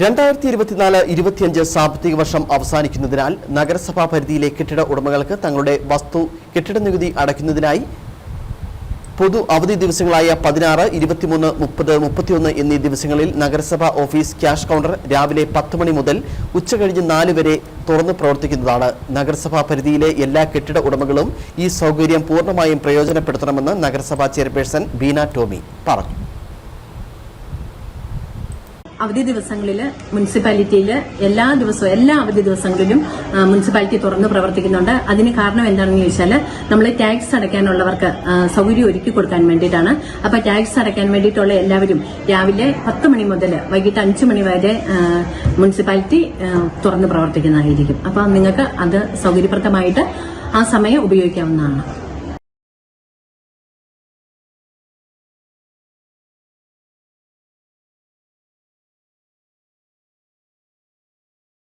2024-25 സാമ്പത്തിക വർഷം അവസാനിക്കുന്നതിനാൽ നഗരസഭാ പരിധിയിലെ കെട്ടിട ഉടമകൾക്ക് തങ്ങളുടെ വസ്തു കെട്ടിട നികുതി അടയ്ക്കുന്നതിനായി പൊതു അവധി ദിവസങ്ങളായ 16, 23, 30, 31 എന്നീ ദിവസങ്ങളിൽ നഗരസഭാ ഓഫീസ് ക്യാഷ് കൗണ്ടർ രാവിലെ 10 മണി മുതൽ ഉച്ചകഴിഞ്ഞ് 4 വരെ തുറന്നു പ്രവർത്തിക്കുന്നതാണ്. നഗരസഭാ പരിധിയിലെ എല്ലാ കെട്ടിട ഉടമകളും ഈ സൗകര്യം പൂർണ്ണമായും പ്രയോജനപ്പെടുത്തണമെന്ന് നഗരസഭാ ചെയർപേഴ്സൺ ബീന ടോമി പറഞ്ഞു. അവധി ദിവസങ്ങളിൽ മുനിസിപ്പാലിറ്റിയിൽ എല്ലാ അവധി ദിവസങ്ങളിലും മുനിസിപ്പാലിറ്റി തുറന്ന് പ്രവർത്തിക്കുന്നുണ്ട്. അതിന് കാരണം എന്താണെന്ന് ചോദിച്ചാൽ നമ്മൾ ടാക്സ് അടയ്ക്കാനുള്ളവർക്ക് സൗകര്യം ഒരുക്കി കൊടുക്കാൻ വേണ്ടിയിട്ടാണ്. അപ്പൊ ടാക്സ് അടയ്ക്കാൻ വേണ്ടിയിട്ടുള്ള എല്ലാവരും രാവിലെ 10 മണി മുതൽ വൈകിട്ട് 5 മണി വരെ മുനിസിപ്പാലിറ്റി തുറന്ന് പ്രവർത്തിക്കുന്നതായിരിക്കും. അപ്പൊ നിങ്ങൾക്ക് അത് സൗകര്യപ്രദമായിട്ട് ആ സമയം ഉപയോഗിക്കാവുന്നതാണ്.